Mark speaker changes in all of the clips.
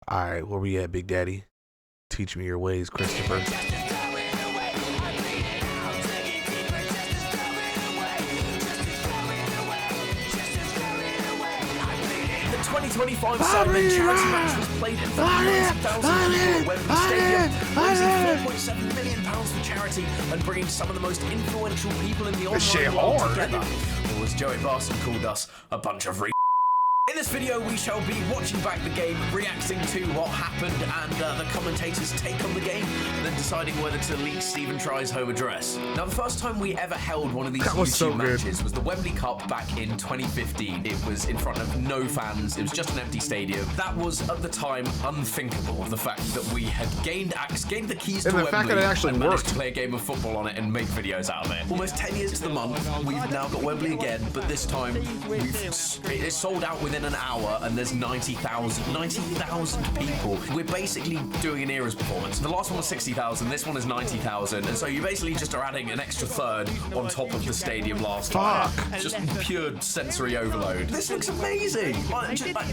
Speaker 1: All right, where we at, Big Daddy? Teach me your ways, Christopher.
Speaker 2: 2025 Sidemen charity match was played in front of 90,000 people at Wembley Stadium, raising £4.7 million for charity and bringing some of the most influential people in the online world together. Or as Joey Barson called us, a bunch of In this video, we shall be watching back the game, reacting to what happened, and the commentators' take on the game, and then deciding whether to leak Stephen Try's home address. Now, the first time we ever held one of these YouTube matches was the Wembley Cup back in 2015. It was in front of no fans. It was just an empty stadium. That was, at the time, unthinkable. The fact that we had gained the keys to Wembley and managed to play a game of football on it and make videos out of it. Almost 10 years to the month, we've now got Wembley again, but this time it's sold out within an hour and there's 90,000 people. We're basically doing an Eras performance. The last one was 60,000, this one is 90,000, and so you basically just are adding an extra third on top of the stadium last time. Just pure sensory overload. This looks amazing.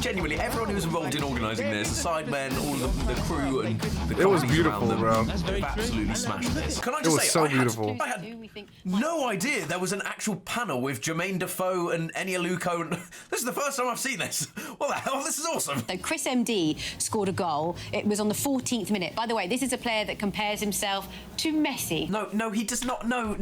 Speaker 2: Genuinely, everyone who was involved in organising this, the sidemen, all of the crew and the
Speaker 1: it was beautiful, bro.
Speaker 2: They've absolutely smashed this. Can I just say,
Speaker 1: so beautiful.
Speaker 2: I had no idea there was an actual panel with Jermaine Defoe and Enya Luco, and this is the first time I've seen this. What the hell? This is awesome.
Speaker 3: So Chris MD scored a goal. It was on the 14th minute. By the way, this is a player that compares himself to Messi.
Speaker 2: No, he does not. No.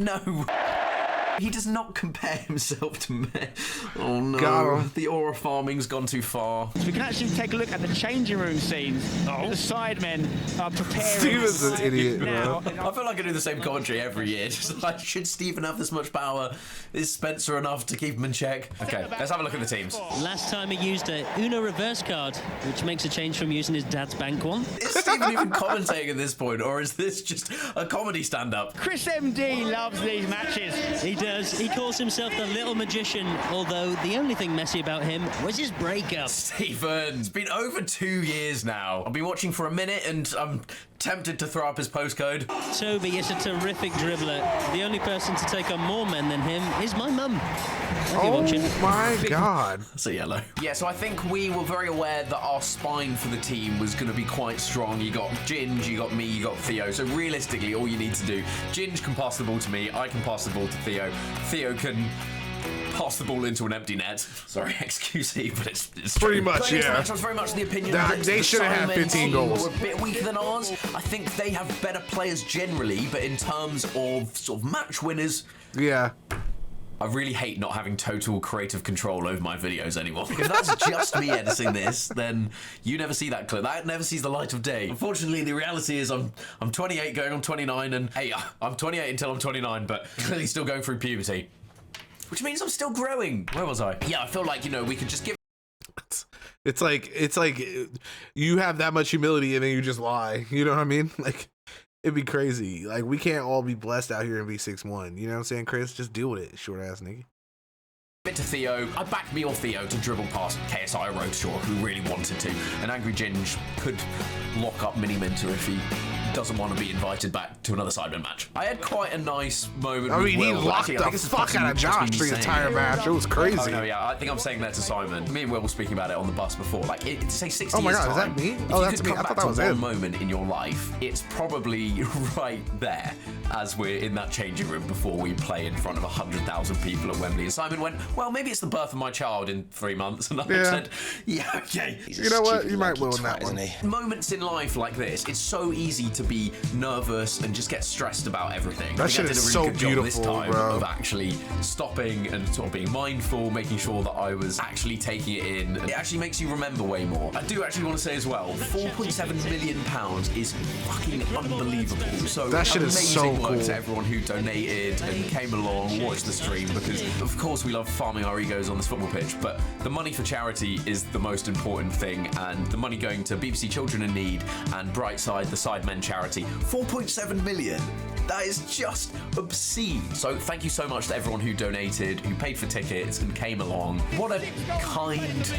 Speaker 2: He does not compare himself to Messi. Oh no, the aura farming's gone too far.
Speaker 4: So we can actually take a look at the changing room scenes. The sidemen are preparing.
Speaker 1: Steven's an idiot, bro.
Speaker 2: I feel like I do the same commentary every year. Just like, should Stephen have this much power? Is Spencer enough to keep him in check? Okay, let's have a look at the teams.
Speaker 5: Last time he used a Uno reverse card, which makes a change from using his dad's bank one.
Speaker 2: Is Stephen even commentating at this point, or is this just a comedy stand-up?
Speaker 4: Chris MD loves these matches.
Speaker 5: He does. He calls himself the little magician, although the only thing messy about him was his breakup.
Speaker 2: Stephen, it's been over 2 years now. I've been watching for a minute and I'm tempted to throw up his postcode.
Speaker 5: Toby is a terrific dribbler. The only person to take on more men than him is my mum.
Speaker 1: Oh my God.
Speaker 2: That's a yellow. Yeah, so I think we were very aware that our spine for the team was going to be quite strong. You got Ginge, you got me, you got Theo. So realistically, all you need to do, Ginge can pass the ball to me, I can pass the ball to Theo. Theo can pass the ball into an empty net. Sorry, excuse me, but it's
Speaker 1: pretty much, yeah.
Speaker 2: Match was very much the opinion that
Speaker 1: they should have had 15 goals.
Speaker 2: Were a bit weaker than ours. I think they have better players generally, but in terms of sort of match winners,
Speaker 1: yeah.
Speaker 2: I really hate not having total creative control over my videos anymore. If that's just me editing this, then you never see that clip. That never sees the light of day. Unfortunately, the reality is I'm 28 going on 29, and hey, I'm 28 until I'm 29, but clearly still going through puberty. Which means I'm still growing. Where was I? Yeah, I feel like, you know, we could just give...
Speaker 1: It's like you have that much humility and then you just lie. You know what I mean? Like, it'd be crazy. Like, we can't all be blessed out here and be 6'1". You know what I'm saying, Chris? Just deal with it, short ass nigga.
Speaker 2: Bit to Theo. I backed me or Theo to dribble past KSI Roadshaw, who really wanted to. And Angry Ginge could lock up Mini Minter if he doesn't want to be invited back to another Sidemen match. I had quite a nice moment.
Speaker 1: I mean,
Speaker 2: with
Speaker 1: he
Speaker 2: Will.
Speaker 1: locked the fuck out of Josh for the entire match. It was crazy.
Speaker 2: Oh, no, yeah, I think I'm saying that to Simon. Me and Will were speaking about it on the bus before. Like, to say 60
Speaker 1: Oh my
Speaker 2: years
Speaker 1: God,
Speaker 2: time,
Speaker 1: is that me?
Speaker 2: If
Speaker 1: Oh,
Speaker 2: you
Speaker 1: that's
Speaker 2: could
Speaker 1: me.
Speaker 2: come
Speaker 1: I thought
Speaker 2: back
Speaker 1: that was
Speaker 2: to one
Speaker 1: him.
Speaker 2: moment in your life, it's probably right there as we're in that changing room before we play in front of 100,000 people at Wembley. And Simon went, well, maybe it's the birth of my child in 3 months. And I said, yeah, okay.
Speaker 1: You know what? You might will in that one.
Speaker 2: Moments in life like this, it's so easy to be nervous and just get stressed about everything.
Speaker 1: That shit is so beautiful,
Speaker 2: this time
Speaker 1: bro.
Speaker 2: Of actually stopping and sort of being mindful, making sure that I was actually taking it in. It actually makes you remember way more. I do actually want to say as well, £4.7 million is fucking unbelievable. So
Speaker 1: that shit is so
Speaker 2: amazing work
Speaker 1: cool.
Speaker 2: to everyone who donated and came along, watched the stream, because of course we love farming our egos on this football pitch, but the money for charity is the most important thing, and the money going to BBC Children in Need and Brightside, the Sidemen charity, 4.7 million. That is just obscene. So thank you so much to everyone who donated, who paid for tickets and came along. What a kind,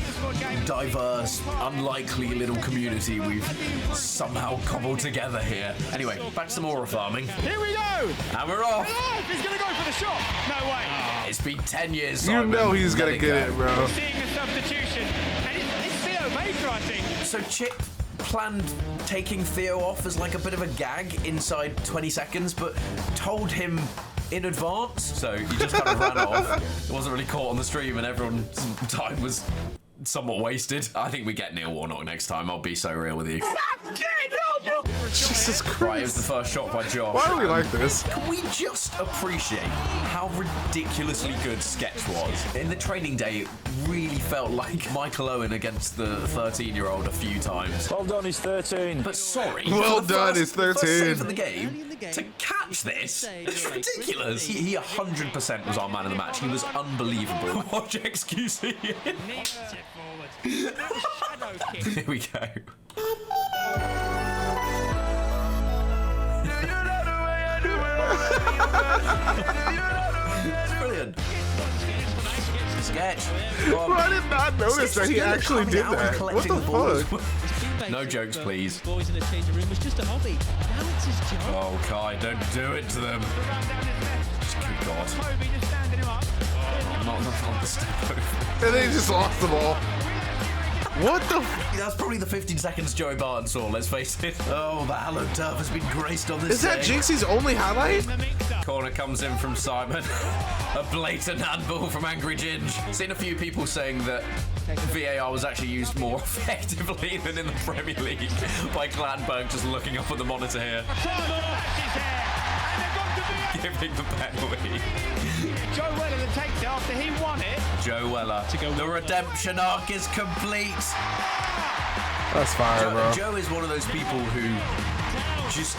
Speaker 2: diverse, unlikely little community we've somehow cobbled together here. Anyway, back to some aura farming.
Speaker 4: Here we go!
Speaker 2: And we're off!
Speaker 4: He's gonna go for the shot! No way!
Speaker 2: It's been 10 years,
Speaker 1: You
Speaker 2: Simon.
Speaker 1: know he's gonna get it, bro.
Speaker 4: We're seeing the substitution, and it's Theo Baker, I think.
Speaker 2: So Chip planned taking Theo off as like a bit of a gag inside 20 seconds, but told him in advance, so he just kind of ran off. It wasn't really caught on the stream, and everyone's time was somewhat wasted. I think we get Neil Warnock next time. I'll be so real with you.
Speaker 1: Jesus Christ.
Speaker 2: Right, it was the first shot by Josh.
Speaker 1: Why are we like this?
Speaker 2: Can we just appreciate how ridiculously good Sketch was? In the training day, it really felt like Michael Owen against the 13-year-old a few times.
Speaker 6: Well done, he's 13.
Speaker 2: But sorry.
Speaker 1: Well done, he's 13.
Speaker 2: First save of the game, to catch this, it's ridiculous. He 100% was our man of the match. He was unbelievable. Watch XQC. Here we go. Brilliant. Sketch.
Speaker 1: I did not notice that he actually did that. What the fuck?
Speaker 2: No jokes, please.
Speaker 5: Boys in the changing room was just a hobby. Now it's his job.
Speaker 2: Oh, Kai, don't do it to them. Good God. Not the step over.
Speaker 1: And then he just lost the ball. What the
Speaker 2: That's probably the 15 seconds Joey Barton saw, let's face it. Oh, the hallowed turf has been graced on this
Speaker 1: Is that
Speaker 2: day.
Speaker 1: Jinxie's only highlight?
Speaker 2: Corner comes in from Simon. A blatant handball from Angry Ginge. Seen a few people saying that VAR was actually used more effectively than in the Premier League by Gladberg just looking up at the monitor here. Giving the penalty.
Speaker 4: Joe Weller that takes it after he won it.
Speaker 2: Joe Weller. The redemption arc is complete.
Speaker 1: That's fire, bro.
Speaker 2: Joe is one of those people who just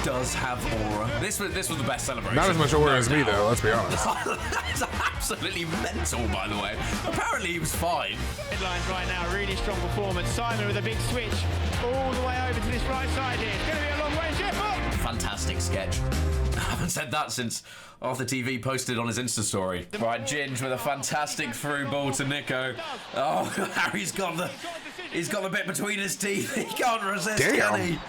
Speaker 2: does have aura. This was the best celebration.
Speaker 1: Not as much aura as me, though, let's be honest.
Speaker 2: That's absolutely mental, by the way. Apparently he was fine.
Speaker 4: Headlines right now, really strong performance. Simon with a big switch all the way over to this right side here. It's going to be a long way, Jeff.
Speaker 2: Fantastic sketch. I haven't said that since Arthur TV posted on his Insta story. Right, Ginge with a fantastic through ball to Nico. Oh, Harry's got the bit between his teeth. He can't resist, can he?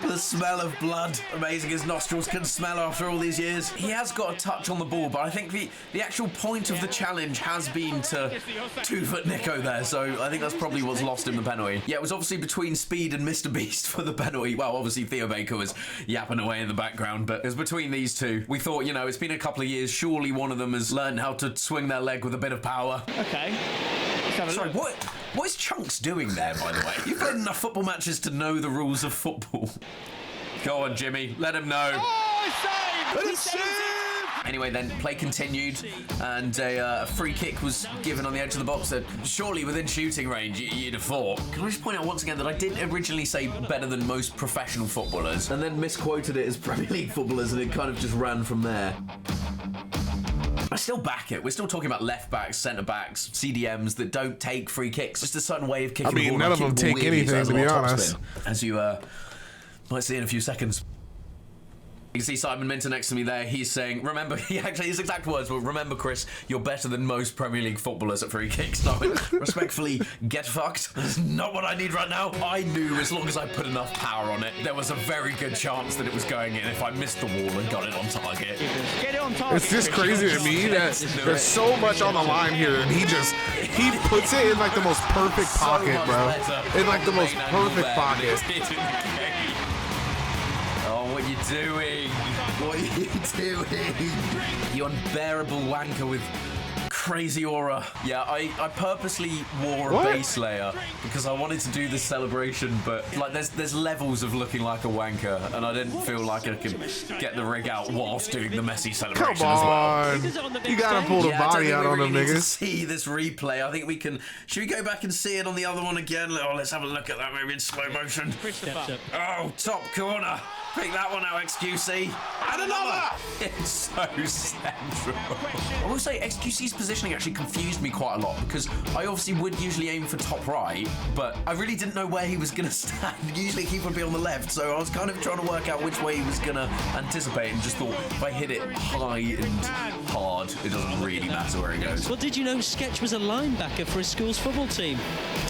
Speaker 2: The smell of blood. Amazing his nostrils can smell after all these years. He has got a touch on the ball, but I think the actual point of the challenge has been to 2-foot Nico there, so I think that's probably what's lost him the penalty. Yeah, it was obviously between Speed and Mr. Beast for the penalty. Well, obviously Theo Baker was yapping away in the background, but it was between these two. We thought, you know, it's been a couple of years, surely one of them has learned how to swing their leg with a bit of power.
Speaker 4: Okay.
Speaker 2: Sorry, what is Chunks doing there, by the way? You've played enough football matches to know the rules of football. Go on, Jimmy. Let him know.
Speaker 4: Oh,
Speaker 2: Anyway, then play continued, and a free kick was given on the edge of the box. That surely within shooting range, you'd have thought. Can I just point out once again that I did originally say better than most professional footballers, and then misquoted it as Premier League footballers, and it kind of just ran from there. I still back it. We're still talking about left backs, centre backs, CDMs that don't take free kicks. Just a certain way of kicking the ball.
Speaker 1: I mean, none of them take anything, to be honest.
Speaker 2: As you might see in a few seconds. You can see Simon Minter next to me there. He's saying, remember, his exact words were, remember, Chris, you're better than most Premier League footballers at free kicks. No, respectfully, get fucked. That's not what I need right now. I knew as long as I put enough power on it, there was a very good chance that it was going in if I missed the wall and got it on target.
Speaker 4: Get it on target.
Speaker 1: It's just crazy to me that there's so much on the line here, and he puts it in like the most perfect pocket, bro. In like the most perfect pocket.
Speaker 2: What are you doing? What are you doing? You unbearable wanker with crazy aura. Yeah, I purposely wore a base layer because I wanted to do this celebration, but like there's levels of looking like a wanker, and I didn't feel like I could get the rig out whilst doing the messy celebration
Speaker 1: Come on.
Speaker 2: as well.
Speaker 1: You gotta pull the body out on them niggas.
Speaker 2: See this replay. I think we can. Should we go back and see it on the other one again? Oh, let's have a look at that maybe in slow motion. Oh, top corner. Pick that one out, XQC. And another! It's so central. I will say XQC's positioning actually confused me quite a lot because I obviously would usually aim for top right, but I really didn't know where he was going to stand. Usually he would be on the left, so I was kind of trying to work out which way he was going to anticipate and just thought if I hit it high and hard, it doesn't really matter where he goes.
Speaker 5: Well, did you know Sketch was a linebacker for his school's football team?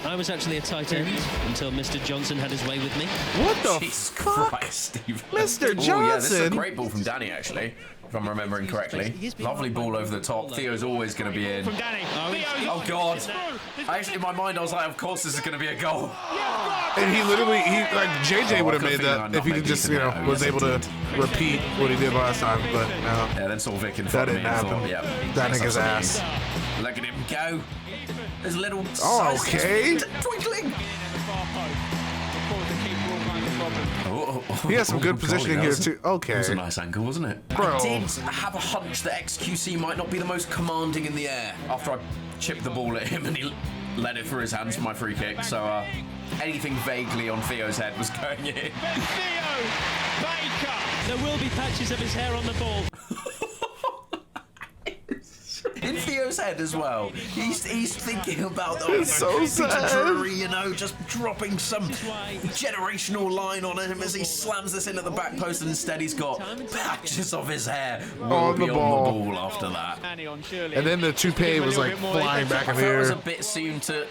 Speaker 5: I was actually a tight end until Mr. Johnson had his way with me.
Speaker 1: What the
Speaker 2: Jesus
Speaker 1: fuck?
Speaker 2: Christ, Steve.
Speaker 1: Mr. Johnson?
Speaker 2: Oh, yeah, this is a great ball from Danny, actually. I'm remembering correctly. Lovely ball over the top. Theo's always going to be in.
Speaker 4: From Danny.
Speaker 2: Oh, God. Actually, in my mind, I was like, of course this is going to be a goal.
Speaker 1: And he literally, like JJ would have made that if he just, you know, was able to repeat what he did last time. But no.
Speaker 2: Yeah, then saw Vic in front of me.
Speaker 1: That didn't happen.
Speaker 2: Yeah,
Speaker 1: that nigga's ass.
Speaker 2: Look at him go. There's little.
Speaker 1: Oh, okay.
Speaker 2: Twinkling.
Speaker 1: He has some good positioning here too. Okay.
Speaker 2: It was a nice angle, wasn't it?
Speaker 1: Bro.
Speaker 2: I did have a hunch that XQC might not be the most commanding in the air after I chipped the ball at him and he let it through his hands for my free kick. So anything vaguely on Theo's head was going in.
Speaker 4: Theo Baker.
Speaker 5: There will be patches of his hair on the ball.
Speaker 2: In Theo's head as well. He's thinking about
Speaker 1: It's so sad.
Speaker 2: Drury, you know, just dropping some generational line on him as he slams this in at the back post, and instead he's got patches of his hair
Speaker 1: on the ball
Speaker 2: after that.
Speaker 1: And then the toupee was like flying back in
Speaker 2: I
Speaker 1: the
Speaker 2: thought it was a
Speaker 1: air.
Speaker 2: bit soon to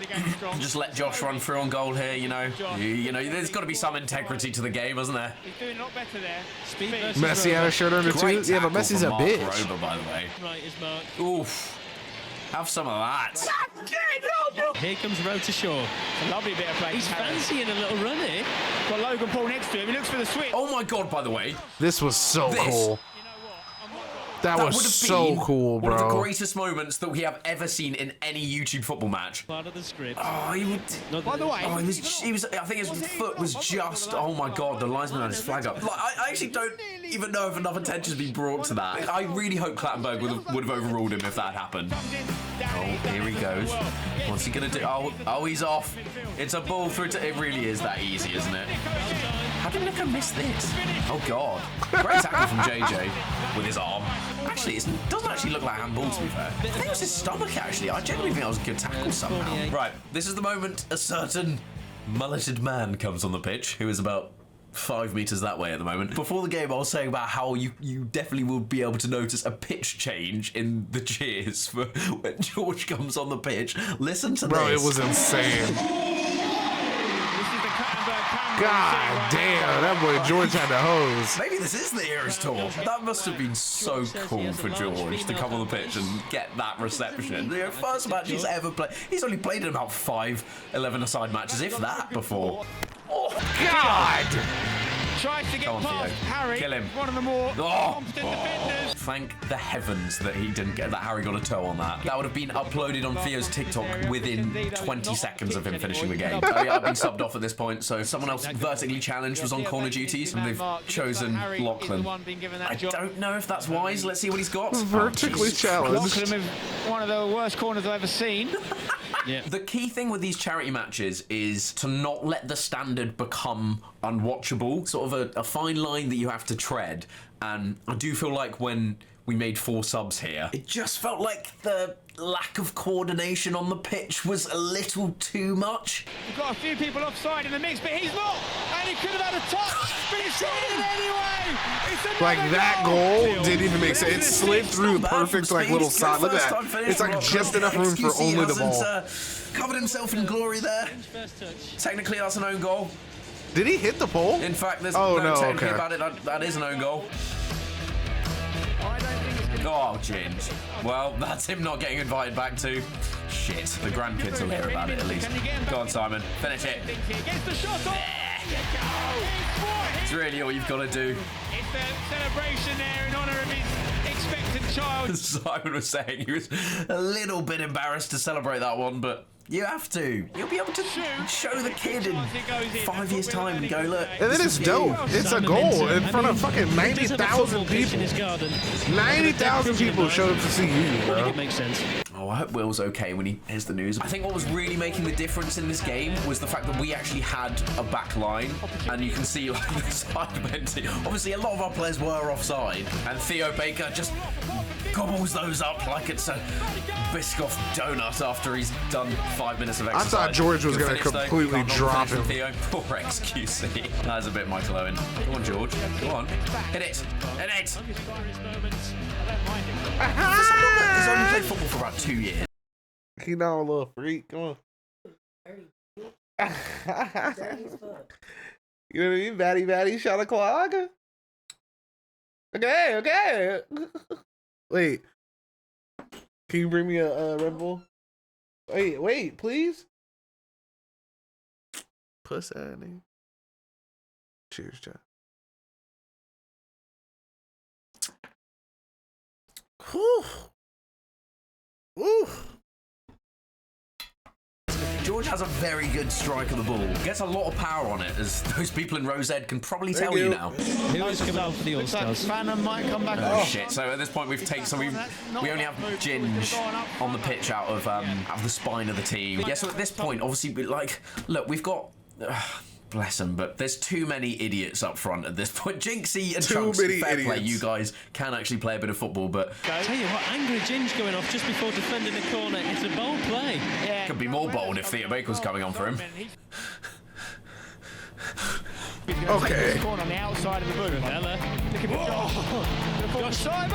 Speaker 2: just let Josh run through on goal here, you know. You know, there's got to be some integrity to the game, hasn't there?
Speaker 4: He's doing a lot better there.
Speaker 1: Messi had a shirt under too.
Speaker 2: Great
Speaker 1: Yeah, but
Speaker 2: tackle
Speaker 1: Messi's
Speaker 2: from
Speaker 1: a
Speaker 2: Mark
Speaker 1: bitch.
Speaker 2: Rober, by the way.
Speaker 5: Right is Mark.
Speaker 2: Oof. Have some of that.
Speaker 5: Here comes Road to Shore.
Speaker 4: A lovely bit of play.
Speaker 5: He's fancying a little run here.
Speaker 4: Got Logan Paul next to him. He looks for the switch.
Speaker 2: Oh my God, by the way.
Speaker 1: This was so
Speaker 2: This-
Speaker 1: cool. That
Speaker 2: That
Speaker 1: was
Speaker 2: would have
Speaker 1: so
Speaker 2: been
Speaker 1: cool,
Speaker 2: one of the
Speaker 1: bro.
Speaker 2: greatest moments that we have ever seen in any YouTube football match.
Speaker 5: Part of the script.
Speaker 2: Oh, he would.
Speaker 4: By the way,
Speaker 2: Oh, he was. I think his foot was just. Oh my God, the linesman had his flag up. Like, I actually don't even know if enough attention's been brought to that. I really hope Clattenburg would have overruled him if that happened. Oh, here he goes. What's he gonna do? Oh, he's off. It's a ball through to. It really is that easy, isn't it? How did Nico miss this? Oh God! Great tackle from JJ with his arm. Actually, it doesn't actually look like handball, to be fair. I think it was his stomach, actually. I genuinely think that was a good tackle somehow. Right, this is the moment a certain mulleted man comes on the pitch, who is about 5 meters that way at the moment. Before the game, I was saying about how you definitely will be able to notice a pitch change in the cheers for when George comes on the pitch. Listen to
Speaker 1: Bro,
Speaker 2: this.
Speaker 1: it was insane. God damn, that boy George had the hose.
Speaker 2: Maybe this is the Eras tour. That must have been so cool for George to come on the pitch and get that reception. The first match he's ever played. He's only played in about 5 11-a-side matches, if that, before.
Speaker 1: Oh, God!
Speaker 4: Tries to get
Speaker 2: Come on,
Speaker 4: past
Speaker 2: Theo.
Speaker 4: Harry.
Speaker 2: Kill him.
Speaker 4: One of the more competent defenders.
Speaker 2: Thank the heavens that he didn't get that. Harry got a toe on that. That would have been uploaded on Theo's TikTok within 20 seconds of him finishing the game. Oh, yeah, I've been subbed off at this point, so someone else vertically challenged was on corner duties, and they've chosen Lachlan. I don't know if that's wise. Let's see what he's got.
Speaker 1: Vertically challenged.
Speaker 4: Lachlan with one of the worst corners I've ever seen.
Speaker 5: Yeah.
Speaker 2: The key thing with these charity matches is to not let the standard become unwatchable. Sort of a fine line that you have to tread. And I do feel like when we made 4 subs here, it just felt like the lack of coordination on the pitch was a little too much.
Speaker 4: We've got a few people offside in the mix, but he's not. And he could have had a touch, but he's shot it anyway. It's
Speaker 1: Like that goal didn't even make sense. It slid through the perfect like little side. Look at that. It's like just enough room for only the ball.
Speaker 2: Covered himself in glory there. Technically, that's an own goal.
Speaker 1: Did he hit the pole?
Speaker 2: In fact, there's
Speaker 1: Oh,
Speaker 2: no
Speaker 1: no,
Speaker 2: technically
Speaker 1: okay.
Speaker 2: about it. That is an own goal. Oh, Ginge. Well, that's him not getting invited back to. Shit, the grandkids will hear about it at least. Go on, Simon. Finish it. It's really all you've got to do.
Speaker 4: It's the celebration there in honour of his expectant child.
Speaker 2: Simon was saying he was a little bit embarrassed to celebrate that one, but you have to. You'll be able to show the kid in 5 years' time and go, look.
Speaker 1: And then it's dope. It's a goal in front of fucking 90,000 people. 90,000 people showed up to see you, bro.
Speaker 5: It makes sense.
Speaker 2: Oh, I hope Will's okay when he hears the news. I think what was really making the difference in this game was the fact that we actually had a back line, and you can see like the side bench. Obviously, a lot of our players were offside, and Theo Baker just gobbles those up like it's a Biscoff donut after he's done 5 minutes of exercise.
Speaker 1: thought George was
Speaker 2: Good
Speaker 1: gonna
Speaker 2: finish, though.
Speaker 1: completely
Speaker 2: Can't not
Speaker 1: drop
Speaker 2: finish with
Speaker 1: him.
Speaker 2: Theo. Poor XQC. That's a bit Michael Owen. Go on, George. Go on. Hit it. Hit it. For someone that has only played football for about 2 years.
Speaker 1: He know a little freak. Come on. You know what I mean? Batty shot a clog. Okay. Wait. Can you bring me a Red Bull? Wait, please. Pussy. Cheers, John. Whew. Whew.
Speaker 2: George has a very good strike of the ball. Gets a lot of power on it, as those people in Rose Ed can probably tell you now.
Speaker 5: Who is coming on for the All-Stars?
Speaker 4: Fanham might come back.
Speaker 2: Oh shit! So at this point we've taken, so we only have Ginge on the pitch out of the spine of the team. Yeah. So at this point, obviously, look, we've got. Bless them, but there's too many idiots up front at this point. Jinxie and Chunks, fair play. You guys can actually play a bit of football, but
Speaker 5: Tell you what, angry Ginge going off just before defending the corner. It's a bold play.
Speaker 4: Yeah.
Speaker 2: could be more bold if Theo Baker was coming on for him.
Speaker 1: Okay.
Speaker 4: Corner on the outside of the booth. Looking for Josh. Simon!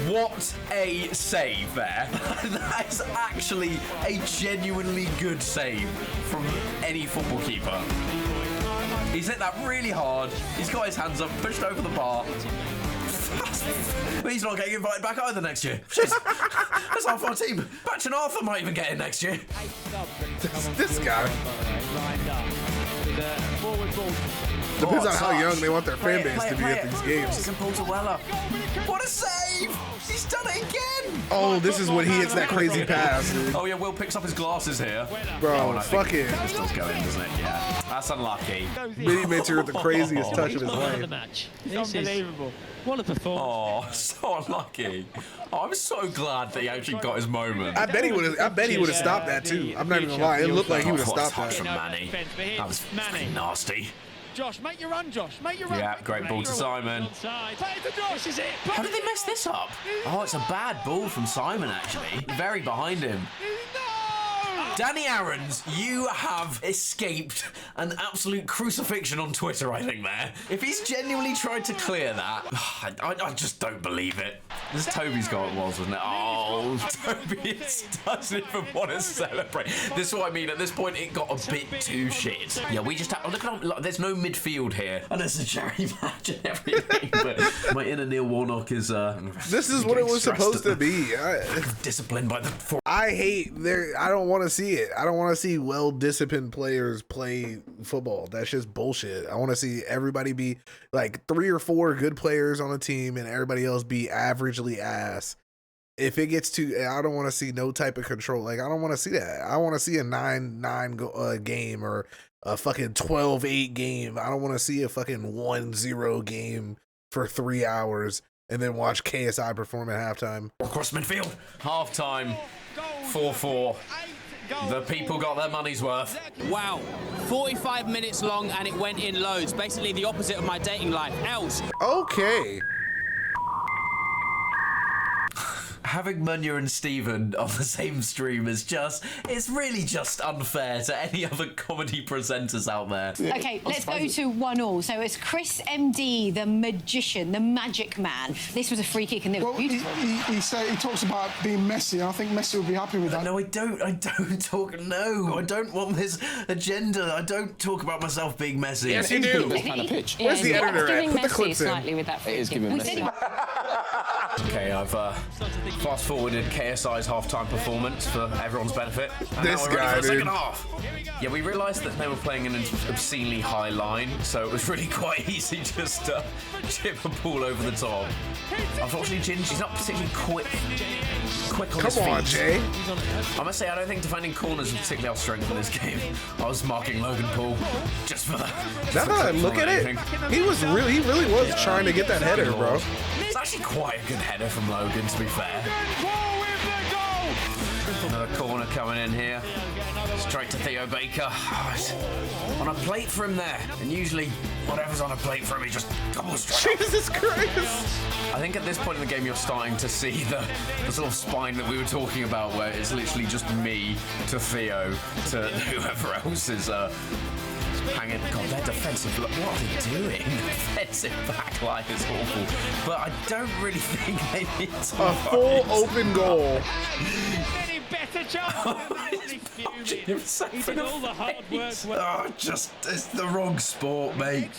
Speaker 2: What a save there. That is actually a genuinely good save from any football keeper. He's hit that really hard. He's got his hands up, pushed over the bar. He's not getting invited back either next year. That's half our team. Batch and Arthur might even get in next year.
Speaker 1: This guy.
Speaker 4: Lined up. Forward ball.
Speaker 1: Depends on how young they want their fan base to be at these games.
Speaker 2: What a save! He's done it again!
Speaker 1: Oh, this is when he hits that crazy pass, dude.
Speaker 2: Oh yeah, Will picks up his glasses here.
Speaker 1: Bro, fuck it.
Speaker 2: This does go in, doesn't it? Yeah. That's unlucky.
Speaker 1: Mini Minter with the craziest touch of his
Speaker 5: Of the
Speaker 1: life.
Speaker 5: match.
Speaker 4: It's unbelievable.
Speaker 5: What a performance.
Speaker 2: Oh, so unlucky. Oh, I'm so glad that he actually got his moment.
Speaker 1: I bet he would have stopped that too. I'm not even gonna lie. It looked like he would have
Speaker 2: What a
Speaker 1: stopped
Speaker 2: touch
Speaker 1: that.
Speaker 2: from Manny. That was fucking nasty.
Speaker 4: Josh, make your run, Josh. Make your run.
Speaker 2: Yeah, great ball to Simon.
Speaker 4: Play it to Josh. This is it.
Speaker 2: How did they mess this up? Oh, it's a bad ball from Simon, actually. Very behind him. Danny Aarons, you have escaped an absolute crucifixion on Twitter, I think, there. If he's genuinely tried to clear that, I just don't believe it. This Toby's goal it was, wasn't it? Oh, Toby doesn't even want to celebrate. This is what I mean. At this point, it got a bit too shit. Yeah, we just have... Look at there's no midfield here. And there's a charity match and everything. But my inner Neil Warnock is...
Speaker 1: This is what it was supposed to be.
Speaker 2: Disciplined by the...
Speaker 1: I hate I don't want to see it. I don't want to see well-disciplined players play football. That's just bullshit. I want to see everybody be like 3 or 4 good players on a team and everybody else be averagely ass. If it gets too, I don't want to see no type of control. Like, I don't want to see that. I want to see a 9-9 game or a fucking 12-8 game. I don't want to see a fucking 1-0 game for 3 hours and then watch KSI perform at halftime.
Speaker 2: Across midfield. Halftime. 4-4. The people got their money's worth.
Speaker 6: Wow, 45 minutes long and it went in loads. Basically the opposite of my dating life. Else.
Speaker 1: Okay.
Speaker 2: Having Munya and Steven on the same stream is it's really just unfair to any other comedy presenters out there.
Speaker 3: Okay, let's go to 1-1. So it's Chris MD, the magician, the magic man. This was a free kick and it was beautiful.
Speaker 7: He talks about being Messi. I think Messi will be happy with that.
Speaker 2: No, I don't want this agenda. I don't talk about myself being Messi.
Speaker 1: Yes, you do. Where's the editor at? Put the clips in.
Speaker 3: Slightly with that free kick.
Speaker 2: Okay, I've fast forwarded KSI's halftime performance for everyone's benefit. And
Speaker 1: This
Speaker 2: now we're ready
Speaker 1: guy,
Speaker 2: for the
Speaker 1: dude.
Speaker 2: second half. Yeah, we realised that they were playing an obscenely high line, so it was really quite easy just to chip a ball over the top. Unfortunately, Ginge, he's not particularly quick on his feet.
Speaker 1: Come on, Jay.
Speaker 2: I must say, I don't think defending corners is particularly our strength in this game. I was marking Logan Paul just for that.
Speaker 1: Now that I look at it, he really was trying to get that header, bro.
Speaker 2: It's actually quite a good header from Logan, to be fair. Another corner coming in here. Straight to Theo Baker. On a plate for him there. And usually, whatever's on a plate for him, he just double straight.
Speaker 1: Jesus Christ.
Speaker 2: I think at this point in the game, you're starting to see the sort of spine that we were talking about, where it's literally just me to Theo to whoever else is hanging. God, their defensive look. What are they doing? Defensive backline is awful. But I don't really think they need to.
Speaker 1: A full open goal.
Speaker 4: better chance.
Speaker 5: He did all the hard work.
Speaker 8: Oh, it's the wrong sport, mate.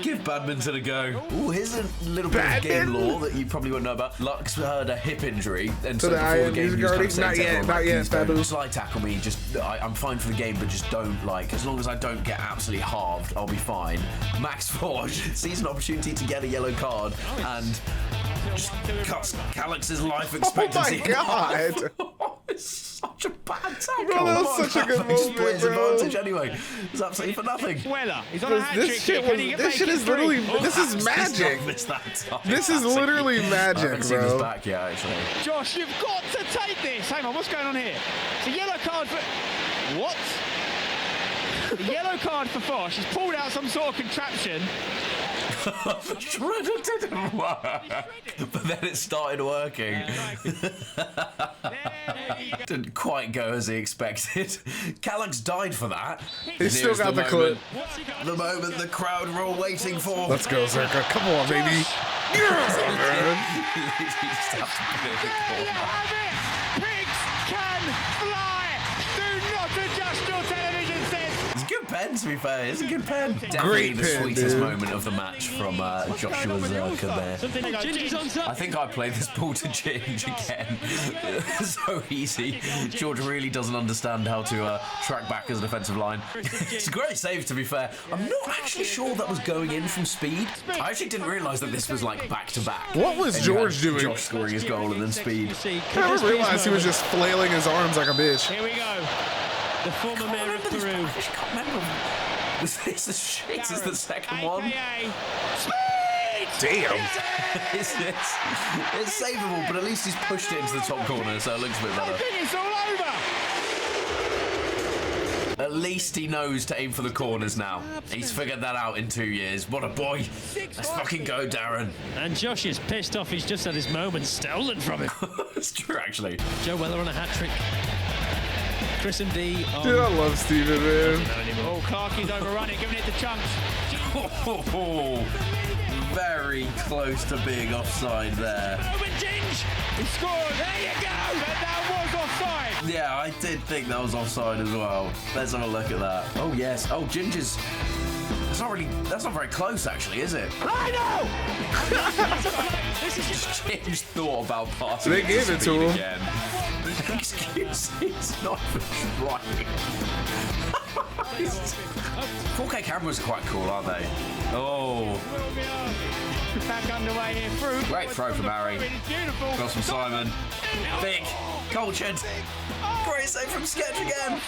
Speaker 8: Give badminton a go. Oh, here's a little bit of game law that you probably wouldn't know about. Lux had a hip injury, and so before the game, he was kind of saying to everyone,
Speaker 1: not yet,
Speaker 8: don't slide tackle me. I'm fine for the game, but just don't, as long as I don't get absolutely halved, I'll be fine. Max Forge sees an opportunity to get a yellow card and just cuts Calix's life expectancy.
Speaker 1: Oh my god!
Speaker 8: It's such a bad tackle.
Speaker 1: Bro, that was such a good moment, bro.
Speaker 8: Advantage anyway. It's absolutely for nothing.
Speaker 4: Weller, he's on a hat trick.
Speaker 1: This shit is literally. This is magic. This is literally magic, bro.
Speaker 8: Back, yeah, actually.
Speaker 4: Josh, you've got to take this. Hang on, what's going on here? It's a yellow card for... What? A yellow card for Fosh. He's pulled out some sort of contraption.
Speaker 8: Shredder didn't work, but then it started working. Didn't quite go as he expected. Calix died for that.
Speaker 1: He's still got the clip.
Speaker 8: The moment the crowd were all waiting for.
Speaker 1: Let's go, Zerka. Come on, baby.
Speaker 4: Pigs can fly. Do not adjust your television set.
Speaker 8: It's a good pen, to be fair. It's a good pen. Definitely
Speaker 1: Great
Speaker 8: the
Speaker 1: pen,
Speaker 8: sweetest
Speaker 1: dude.
Speaker 8: moment of the match from Joshua Zerka there. I think I play this ball to Ginge again. So easy. George really doesn't understand how to track back as a defensive line. It's a great save, to be fair. I'm not actually sure that was going in from speed. I actually didn't realise that this was like back to back.
Speaker 1: What was George doing?
Speaker 8: Josh scoring his goal and then speed.
Speaker 1: I never realized he was just flailing his arms like a bitch.
Speaker 4: Here we go.
Speaker 5: The former mayor of Peru.
Speaker 8: I actually can't remember. This is the second one.
Speaker 1: Damn.
Speaker 8: It's savable, but at least he's pushed it into the top corner, so it looks a bit better.
Speaker 4: It's all over.
Speaker 8: At least he knows to aim for the corners now. He's figured that out in 2 years. What a boy. Let's fucking go, Darren.
Speaker 5: And Josh is pissed off. He's just had his moment stolen from him.
Speaker 8: It's true, actually.
Speaker 5: Joe Weller on a hat trick. Chris and D on...
Speaker 1: Dude, I love Steven, man.
Speaker 4: Oh, Clarkie's overrunning, giving it to Chunks.
Speaker 8: Very close to being offside there.
Speaker 4: He scored. There you go. But that was offside.
Speaker 8: Yeah, I did think that was offside as well. Let's have a look at that. Oh, yes. Oh, Ginger's... That's not very close, actually, is it?
Speaker 4: I know!
Speaker 8: This is just Ginge thought about passing.
Speaker 1: They gave it to him.
Speaker 8: Again. Excuse me, it's not even trying. 4K cameras are quite cool, aren't they? Oh.
Speaker 4: Back underway here through.
Speaker 8: Great throw from Barry.
Speaker 4: Beautiful.
Speaker 8: Cross from Simon. Big. Cultured. Great save from Sketch again.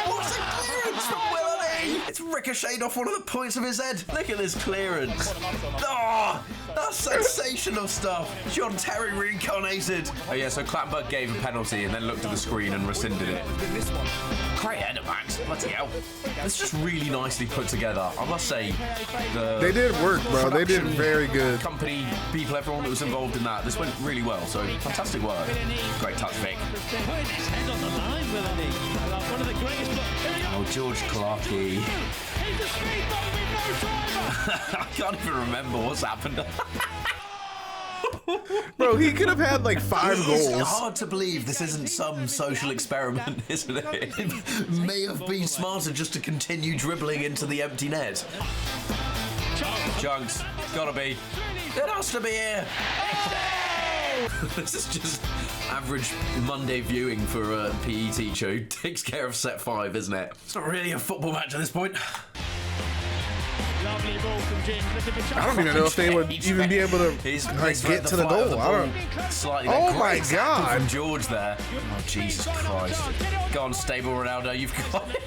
Speaker 8: What a clearance from Willoughby. It's ricocheted off one of the points of his head. Look at this clearance. Oh, that's sensational stuff. John Terry reincarnated. Oh yeah, so Clattenburg gave a penalty and then looked at the screen and rescinded it. Great header, Max. Bloody hell. It's just really nicely put together. I must say,
Speaker 1: They did work, bro. They did very good.
Speaker 8: Company, people, everyone that was involved in that. This went really well, so fantastic work. Great touch, Vic.
Speaker 5: Putting his head on the line, Willoughby. One of the greatest...
Speaker 8: Oh, George Clarkey. I can't even remember what's happened.
Speaker 1: Bro, he could have had like 5 goals.
Speaker 8: It's hard to believe this isn't some social experiment, isn't it? It may have been smarter just to continue dribbling into the empty net. Chunks, gotta be. It has to be here. This is just average Monday viewing for a PE teacher who takes care of set 5, isn't it? It's not really a football match at this point.
Speaker 4: Lovely ball from Jim.
Speaker 1: I don't even know if they would even be able to like get to the goal. I don't.
Speaker 8: Slightly
Speaker 1: Oh my god!
Speaker 8: From George there. Oh Jesus Christ! Go on, stable Ronaldo. You've got it.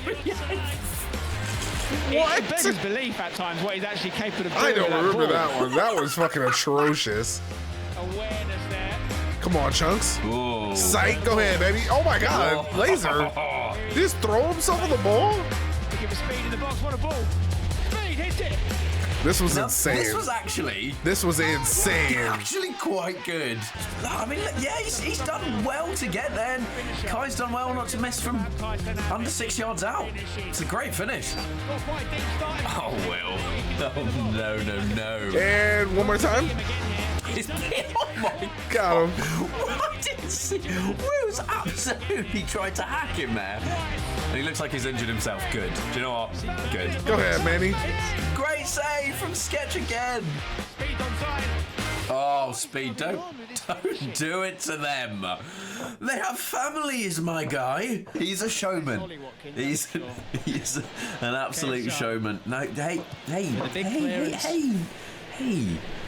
Speaker 1: What?
Speaker 4: It beggars belief at times what he's actually capable of doing.
Speaker 1: I don't
Speaker 4: with
Speaker 1: remember
Speaker 4: that
Speaker 1: that one. That was fucking atrocious.
Speaker 4: Awareness there.
Speaker 1: Come on, Chunks.
Speaker 8: Whoa.
Speaker 1: Sight, go ahead, baby. Oh my god, laser. Did he just throw himself on the ball?
Speaker 4: To give a speed in the box. What a ball. Speed, hit it.
Speaker 1: This was
Speaker 8: Now,
Speaker 1: insane.
Speaker 8: This was actually
Speaker 1: insane.
Speaker 8: quite good. I mean, look, yeah, he's done well to get there. And Kai's done well not to miss from under 6 yards out. It's a great finish. Oh, Will. Oh, no.
Speaker 1: And one more time.
Speaker 8: Oh my
Speaker 1: Got him.
Speaker 8: I didn't see. Will's absolutely tried to hack him there. And he looks like he's injured himself. Good. Do you know what? Good.
Speaker 1: Go ahead, Manny.
Speaker 8: Great save from Sketch again.
Speaker 4: Speed onside.
Speaker 8: Oh, Speed, don't do it to them. They have families, my guy. He's a showman. He's an absolute showman. No, hey,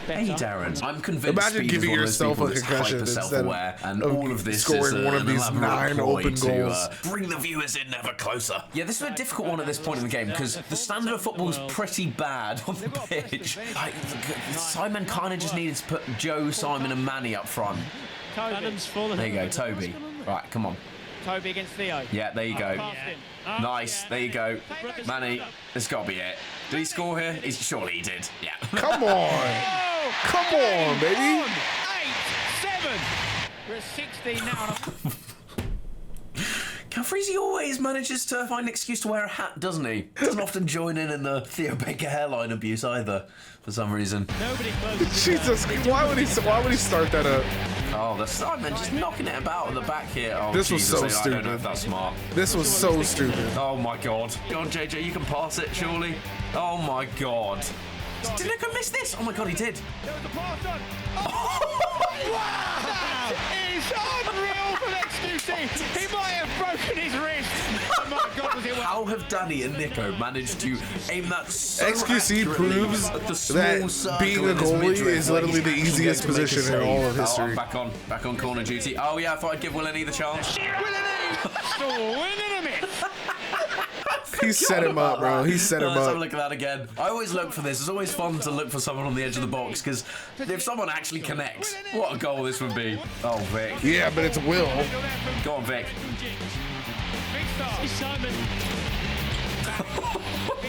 Speaker 8: Darren. I'm convinced.
Speaker 1: Imagine
Speaker 8: Speed
Speaker 1: giving
Speaker 8: is one
Speaker 1: yourself a
Speaker 8: of those people
Speaker 1: concussion
Speaker 8: that's
Speaker 1: instead
Speaker 8: hyper-self-aware, and
Speaker 1: of
Speaker 8: all of this
Speaker 1: scoring
Speaker 8: is
Speaker 1: one of
Speaker 8: an
Speaker 1: these
Speaker 8: elaborate
Speaker 1: 9
Speaker 8: ploy
Speaker 1: open
Speaker 8: to,
Speaker 1: goals.
Speaker 8: bring the viewers in ever closer. Yeah, this is a difficult one at this point in the game because the standard of football is pretty bad on the pitch. Like, Simon kind of just needed to put Joe, Simon, and Manny up front.
Speaker 5: Adam's fallen.
Speaker 8: There you go, Toby. Right, come on.
Speaker 4: Toby against Theo.
Speaker 8: Yeah, there you go. Nice, there you go. Manny, this got to be it. Did he score here? Surely he did. Yeah.
Speaker 1: Come on. Come on, baby.
Speaker 4: 8, 7. We're at 16 now.
Speaker 8: Freezy always manages to find an excuse to wear a hat, doesn't he? Doesn't often join in the Theo Baker hairline abuse either, for some reason.
Speaker 5: Nobody closes.
Speaker 1: Jesus, why would he start that up?
Speaker 8: Oh, the Simon just knocking it about at the back here. Oh,
Speaker 1: This was
Speaker 8: Jesus,
Speaker 1: so
Speaker 8: I don't know if
Speaker 1: stupid.
Speaker 8: that's smart.
Speaker 1: This was so stupid.
Speaker 8: Oh my God. Go on, JJ, you can pass it, surely. Oh my God. Did Nico miss this? Oh my God, he did.
Speaker 4: There was a pass on. Wow! That is unreal from XQC. He might have broken his wrist. Oh my God, was it well?
Speaker 8: How have Danny and Nico managed to aim that so
Speaker 1: XQC
Speaker 8: accurately
Speaker 1: proves
Speaker 8: at the small
Speaker 1: that
Speaker 8: circle
Speaker 1: being a
Speaker 8: in his
Speaker 1: goalie
Speaker 8: midriff
Speaker 1: is
Speaker 8: where
Speaker 1: literally
Speaker 8: he's
Speaker 1: the
Speaker 8: actually
Speaker 1: easiest
Speaker 8: going to make a
Speaker 1: position in
Speaker 8: save?
Speaker 1: all of
Speaker 8: Oh,
Speaker 1: history.
Speaker 8: I'm back on corner duty. Oh yeah, I thought I'd give Willany the chance.
Speaker 4: Winning a miss.
Speaker 1: He set him up, bro. He set him
Speaker 8: Let's have a
Speaker 1: up.
Speaker 8: look at that again. I always look for this. It's always fun to look for someone on the edge of the box because if someone actually connects, what a goal this would be. Oh, Vic.
Speaker 1: Yeah, but it's Will.
Speaker 8: Go on, Vic.
Speaker 5: Simon.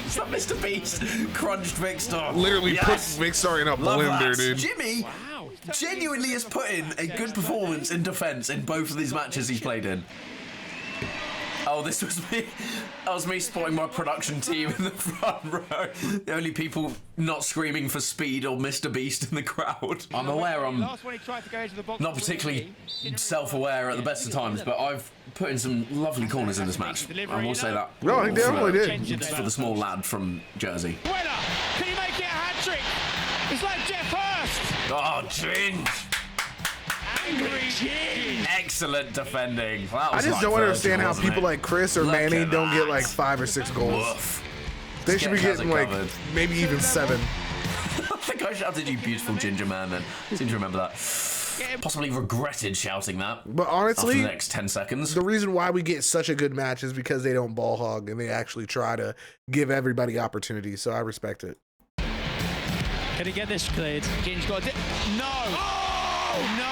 Speaker 8: Is that Mr. Beast? Crunched Vic Star.
Speaker 1: Literally
Speaker 8: Yes.
Speaker 1: put Vic Star in a
Speaker 8: Love
Speaker 1: blender,
Speaker 8: that.
Speaker 1: dude.
Speaker 8: Jimmy genuinely has put in a good performance in defence in both of these matches he's played in. Oh, this was me. That was me spotting my production team in the front row. The only people not screaming for Speed or Mr. Beast in the crowd. I'm aware I'm
Speaker 4: Last one he tried to go into the box.
Speaker 8: not particularly self-aware at the best of times, but I've put in some lovely corners in this match. I will say that.
Speaker 1: No, he definitely did.
Speaker 8: For the small lad from Jersey.
Speaker 4: Winner! Can he make it a hat trick? It's like Jeff Hurst.
Speaker 8: Oh, Ginge!
Speaker 4: Angry Ginge.
Speaker 8: Excellent defending. That
Speaker 1: I
Speaker 8: was
Speaker 1: just
Speaker 8: like
Speaker 1: don't
Speaker 8: Virgil,
Speaker 1: understand how
Speaker 8: wasn't
Speaker 1: people
Speaker 8: it?
Speaker 1: like Chris or
Speaker 8: Look
Speaker 1: Manny
Speaker 8: at
Speaker 1: don't get
Speaker 8: that.
Speaker 1: like 5 or 6 goals.
Speaker 8: Woof.
Speaker 1: They should be
Speaker 8: Sketch has
Speaker 1: getting
Speaker 8: it
Speaker 1: like
Speaker 8: covered.
Speaker 1: maybe even 7.
Speaker 8: I think I shouted, "You beautiful ginger man," then. I seem to remember that. Possibly regretted shouting that.
Speaker 1: But
Speaker 8: After
Speaker 1: honestly,
Speaker 8: the next 10 seconds.
Speaker 1: the reason why we get such a good match is because they don't ball hog and they actually try to give everybody opportunities. So I respect it.
Speaker 5: Can he get this cleared?
Speaker 4: Ginge got it. No! Oh, no!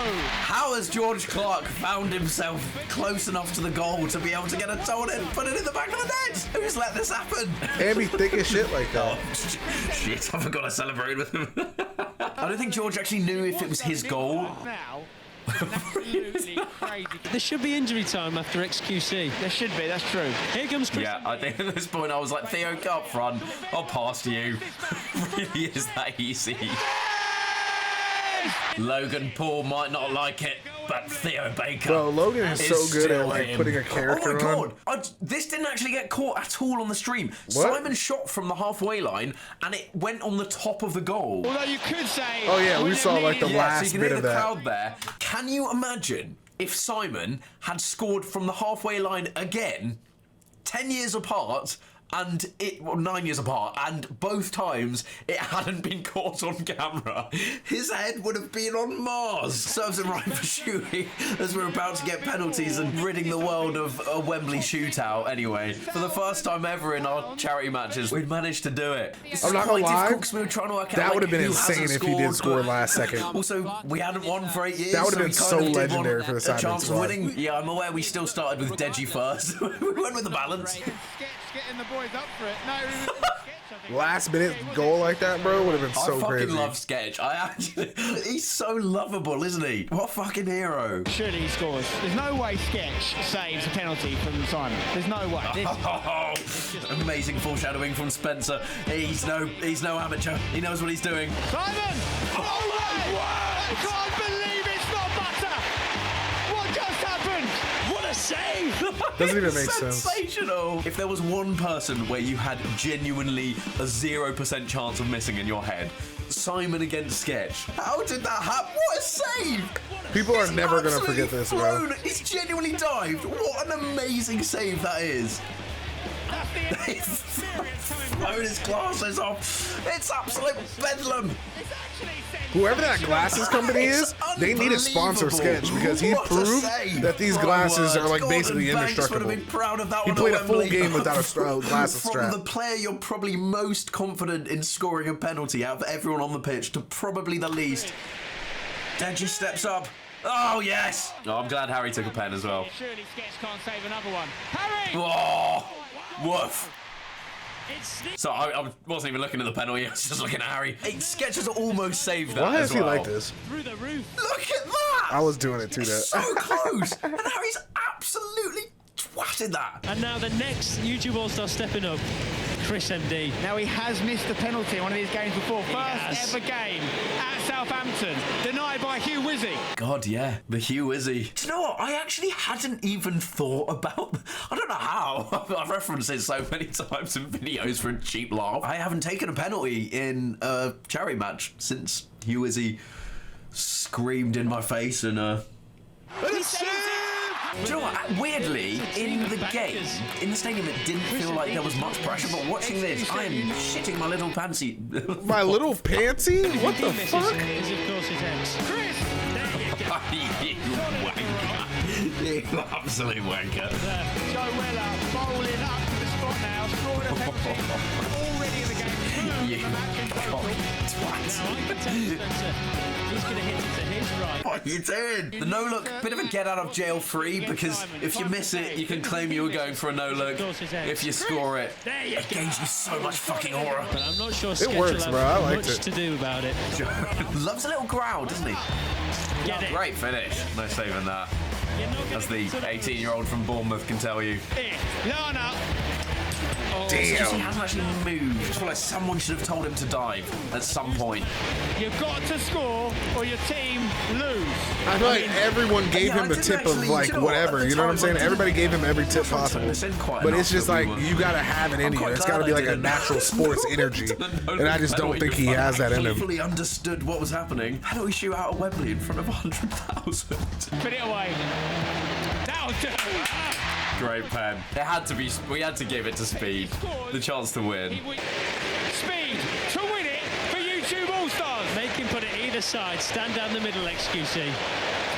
Speaker 8: How has George Clark found himself close enough to the goal to be able to get a toe on it and put it in the back of the net? Who's let this happen?
Speaker 1: And be thick as shit like that.
Speaker 8: Oh, shit, I forgot I celebrated with him. I don't think George actually knew if it was his goal.
Speaker 4: Now, absolutely crazy.
Speaker 5: There should be injury time after XQC.
Speaker 4: There should be, that's true.
Speaker 5: Here comes Chris.
Speaker 8: Yeah, I think at this point I was like, Theo, go up front. I'll pass to you. Really is that easy. Logan Paul might not like it, but Theo Baker.
Speaker 1: Bro, Logan is so good at
Speaker 8: still
Speaker 1: like
Speaker 8: him.
Speaker 1: putting a character
Speaker 8: Oh my
Speaker 1: on.
Speaker 8: God. This didn't actually get caught at all on the stream.
Speaker 1: What?
Speaker 8: Simon shot from the halfway line and it went on the top of the goal.
Speaker 4: Although you could say...
Speaker 1: Oh, yeah, we saw, like, the
Speaker 8: Yeah, so
Speaker 1: last
Speaker 8: you can
Speaker 1: bit
Speaker 8: hear
Speaker 1: of
Speaker 8: the
Speaker 1: that.
Speaker 8: crowd there. Can you imagine if Simon had scored from the halfway line again, 10 years apart, and 9 years apart, and both times it hadn't been caught on camera? His head would have been on Mars. Serves him right for shooting as we're about to get penalties and ridding the world of a Wembley shootout. Anyway, for the first time ever in our charity matches, we'd managed to do it. This
Speaker 1: I'm
Speaker 8: is
Speaker 1: not gonna
Speaker 8: quite
Speaker 1: lie,
Speaker 8: difficult 'cause we were trying to work out,
Speaker 1: that
Speaker 8: like,
Speaker 1: would have been
Speaker 8: who
Speaker 1: insane
Speaker 8: hasn't
Speaker 1: if he did
Speaker 8: scored,
Speaker 1: score
Speaker 8: but
Speaker 1: last second.
Speaker 8: Also, we hadn't won for 8 years.
Speaker 1: That would have
Speaker 8: so
Speaker 1: been
Speaker 8: we
Speaker 1: so
Speaker 8: kind of did
Speaker 1: legendary
Speaker 8: want
Speaker 1: for the
Speaker 8: a
Speaker 1: Sidemen
Speaker 8: chance of
Speaker 1: squad.
Speaker 8: winning. Yeah, I'm aware we still started with Deji first. We went with the balance.
Speaker 4: Sketch getting the boys up for it. No, it was Sketch, I think.
Speaker 1: Last minute goal like that, bro, would have been so
Speaker 8: I fucking
Speaker 1: crazy.
Speaker 8: love Sketch. He's so lovable, isn't he? What a fucking hero.
Speaker 4: Surely he scores. There's no way Sketch saves a penalty from Simon. There's no way.
Speaker 8: Oh, amazing foreshadowing from Spencer. He's no amateur. He knows what he's doing.
Speaker 4: Simon! Oh, I can't believe it's not butter. What just happened?
Speaker 5: What a save!
Speaker 1: Doesn't even make sense.
Speaker 8: Sensational. If there was one person where you had genuinely a 0% chance of missing in your head, Simon against Sketch. How did that happen? What a save!
Speaker 1: People are
Speaker 8: He's
Speaker 1: never gonna
Speaker 8: absolutely
Speaker 1: forget this, bro.
Speaker 8: flown. He's genuinely dived. What an amazing save that is. He's blown his glasses off. It's absolute bedlam.
Speaker 1: Whoever that glasses company is, they need to sponsor Sketch because he proved that these glasses are like basically indestructible. He played a full game without a glasses strap.
Speaker 8: From the player you're probably most confident in scoring a penalty out of everyone on the pitch to probably the least. Deji steps up. Oh, yes. Oh, I'm glad Harry took a pen as well.
Speaker 4: Surely Sketch can't save another one. Harry!
Speaker 8: Oh, woof. So I wasn't even looking at the penalty, I was just looking at Harry. Hey, Sketch has almost saved that.
Speaker 1: Why
Speaker 8: as
Speaker 1: is he
Speaker 8: well.
Speaker 1: like this?
Speaker 5: Through the roof.
Speaker 8: Look at that!
Speaker 1: I was doing it too.
Speaker 8: It's so close! And Harry's absolutely twatted that.
Speaker 5: And now the next YouTube All-Star stepping up, Chris MD.
Speaker 4: Now he has missed a penalty in one of these games before. First ever game at Southampton, denied by Hugh Wizzy.
Speaker 8: God, yeah, the Hugh Wizzy. Do you know what? I actually hadn't even thought about. I don't know how. I've referenced it so many times in videos for a cheap laugh. I haven't taken a penalty in a charity match since Hugh Wizzy screamed in my face and Do you know what? Weirdly, in the game, in the stadium, it didn't feel like there was much pressure, but watching this, I am shitting my little pantsy.
Speaker 1: My little pantsy? What the fuck?
Speaker 5: Is of course his ex.
Speaker 4: Chris!
Speaker 8: You wanker. You absolute wanker.
Speaker 4: Joe Weller bowling up to the spot now, scoring a penalty. Already in the game.
Speaker 8: You cock twat.
Speaker 5: Now I can tell you, Spencer, he's going to hit it to his right.
Speaker 8: What are you doing? The no-look, bit of a get-out-of-jail-free, because if you miss it, you can claim you were going for a no-look. If you score it, it gains you so much fucking aura.
Speaker 5: But I'm not sure Sketch
Speaker 1: works,
Speaker 5: will
Speaker 1: bro. I
Speaker 5: have
Speaker 1: liked
Speaker 5: much
Speaker 1: it.
Speaker 5: to do about it.
Speaker 8: Loves a little growl, doesn't he?
Speaker 5: Get it.
Speaker 8: Great finish. No saving that.
Speaker 5: You're not
Speaker 8: As the
Speaker 5: gonna-
Speaker 8: 18-year-old from Bournemouth can tell you.
Speaker 4: Here, Lana.
Speaker 8: He hasn't actually moved. I feel like someone should have told him to dive at some point.
Speaker 4: You've got to score or your team lose.
Speaker 1: I feel like everyone gave
Speaker 8: Yeah,
Speaker 1: him
Speaker 8: I
Speaker 1: the
Speaker 8: didn't
Speaker 1: tip
Speaker 8: actually-
Speaker 1: of like
Speaker 8: you know what,
Speaker 1: whatever.
Speaker 8: at the
Speaker 1: You know what I'm
Speaker 8: time,
Speaker 1: saying?
Speaker 8: I
Speaker 1: Everybody gave him every tip
Speaker 8: I'm trying to
Speaker 1: possible.
Speaker 8: listen quite
Speaker 1: But
Speaker 8: enough
Speaker 1: it's just
Speaker 8: that we
Speaker 1: like
Speaker 8: were-
Speaker 1: you gotta have it in
Speaker 8: I'm
Speaker 1: you.
Speaker 8: quite
Speaker 1: It's
Speaker 8: glad
Speaker 1: gotta be
Speaker 8: I
Speaker 1: like a
Speaker 8: didn't.
Speaker 1: natural sports energy, and I just don't think he has that in
Speaker 8: I
Speaker 1: him.
Speaker 8: fully understood what was happening. How do we shoot out at Wembley in front of 100,000?
Speaker 4: Put it away. That'll do.
Speaker 8: Great pen. It had to be. We had to give it to Speed. The chance to win.
Speaker 4: Speed to win it for YouTube All-Stars.
Speaker 5: Make him put it either side. Stand down the middle, XQC.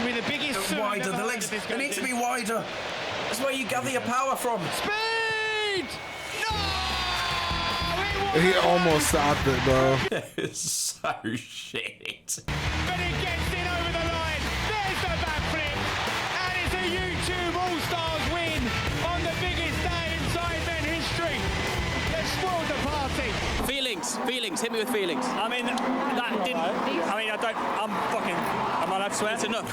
Speaker 4: With the biggest
Speaker 8: Wider. The legs. They need to be wider. That's where you gather your power from.
Speaker 4: Speed! No!
Speaker 1: He almost stopped it, bro.
Speaker 8: It's so shit.
Speaker 4: But it gets in over the line. There's the backflip. And it's a YouTube All-Stars win on the biggest day in Sidemen history. They've spoiled the party.
Speaker 6: Feelings. Hit me with feelings.
Speaker 9: I mean, that didn't. I mean, I'm fucking. Am I allowed to swear?
Speaker 6: It's enough.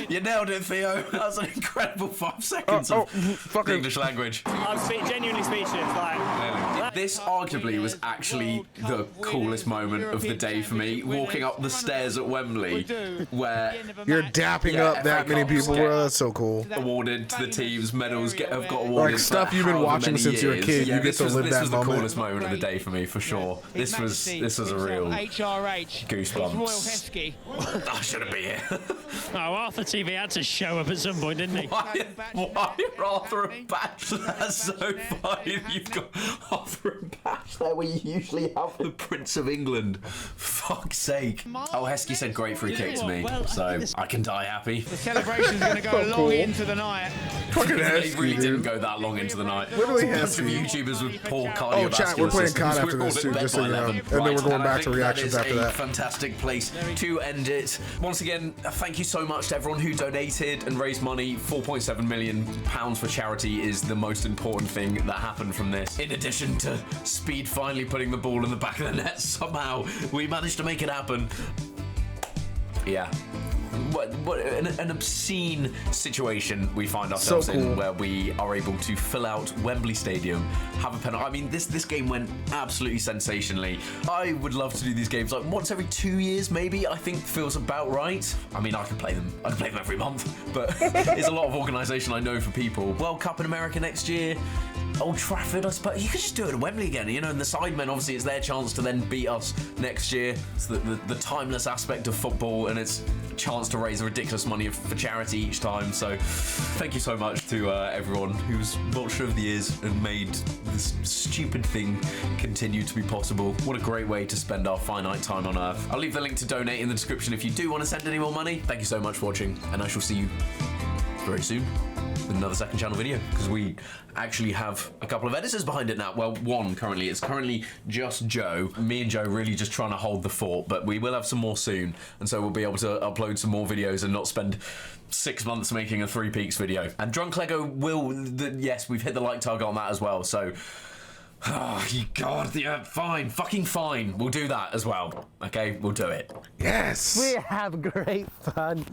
Speaker 8: You nailed it, Theo. That was an incredible 5 seconds of
Speaker 1: fucking
Speaker 8: English language.
Speaker 9: I'm genuinely speechless. Like,
Speaker 8: This arguably was actually the coolest moment of the day for me. Walking up the stairs at Wembley, where
Speaker 1: You're dapping
Speaker 8: Yeah,
Speaker 1: up that
Speaker 8: FA
Speaker 1: many
Speaker 8: Cups
Speaker 1: people,
Speaker 8: get-
Speaker 1: bro. That's so cool.
Speaker 8: awarded to the teams, medals have got awarded.
Speaker 1: Like stuff
Speaker 8: for
Speaker 1: you've been
Speaker 8: however
Speaker 1: watching
Speaker 8: many
Speaker 1: since you were a
Speaker 8: years.
Speaker 1: kid.
Speaker 8: Yeah,
Speaker 1: You get
Speaker 8: this
Speaker 1: to
Speaker 8: was-
Speaker 1: live that
Speaker 8: This was
Speaker 1: moment.
Speaker 8: the coolest moment of the day for me, for sure. This was a real
Speaker 4: HRH.
Speaker 8: goosebumps.
Speaker 4: Royal Heskey.
Speaker 8: I shouldn't be here.
Speaker 5: Oh, Arthur TV had to show up at some point, didn't he?
Speaker 8: Why Arthur and Bash? That's so funny. You've got Arthur and Bash there where you usually have the Prince of England. Fuck's sake. Oh, Heskey said great free kick to me, so I can die happy.
Speaker 4: The celebration's going to go long
Speaker 1: cool.
Speaker 4: into the night.
Speaker 1: Fucking
Speaker 8: It
Speaker 1: Heskey,
Speaker 8: really didn't
Speaker 1: dude.
Speaker 8: go that long into the night.
Speaker 1: Literally
Speaker 8: Lots of
Speaker 1: Heskey.
Speaker 8: YouTubers with poor cardiovascular
Speaker 1: Oh, chat, we're playing COD
Speaker 8: systems.
Speaker 1: after
Speaker 8: We're
Speaker 1: this,
Speaker 8: all
Speaker 1: too,
Speaker 8: in bed
Speaker 1: just so
Speaker 8: by
Speaker 1: you know.
Speaker 8: 11.
Speaker 1: And then we're going
Speaker 8: Right,
Speaker 1: back
Speaker 8: I
Speaker 1: to
Speaker 8: think
Speaker 1: reactions
Speaker 8: that
Speaker 1: after
Speaker 8: is a
Speaker 1: that.
Speaker 8: fantastic place to end it. Once again, thank you so much to everyone who donated and raised money. £4.7 million for charity is the most important thing that happened from this. In addition to Speed finally putting the ball in the back of the net somehow, we managed to make it happen. Yeah. what an obscene situation we find ourselves in, where we are able to fill out Wembley Stadium, have a penalty. I mean, this game went absolutely sensationally. I would love to do these games like once every 2 years, maybe. I think feels about right. I mean, I can play them every month, but it's a lot of organisation, I know, for people. World Cup in America next year. Old Trafford, I suppose. You could just do it at Wembley again, you know, and the Sidemen, obviously, it's their chance to then beat us next year. It's the timeless aspect of football, and it's a chance to raise a ridiculous money for charity each time. So thank you so much to everyone who's watched over the years and made this stupid thing continue to be possible. What a great way to spend our finite time on Earth. I'll leave the link to donate in the description if you do want to send any more money. Thank you so much for watching, and I shall see you very soon with another second channel video, because we actually have a couple of editors behind it now. Well, one currently. It's currently just Joe. Me and Joe really just trying to hold the fort, but we will have some more soon, and so we'll be able to upload some more videos and not spend 6 months making a 3 Peaks video. And Drunk Lego will, yes, we've hit the like target on that as well, so oh, you God, yeah, fine, fucking fine. We'll do that as well. Okay, we'll do it.
Speaker 1: Yes.
Speaker 10: We have great fun.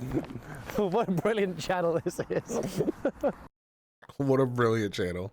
Speaker 10: What a brilliant channel this is.
Speaker 1: What a brilliant channel.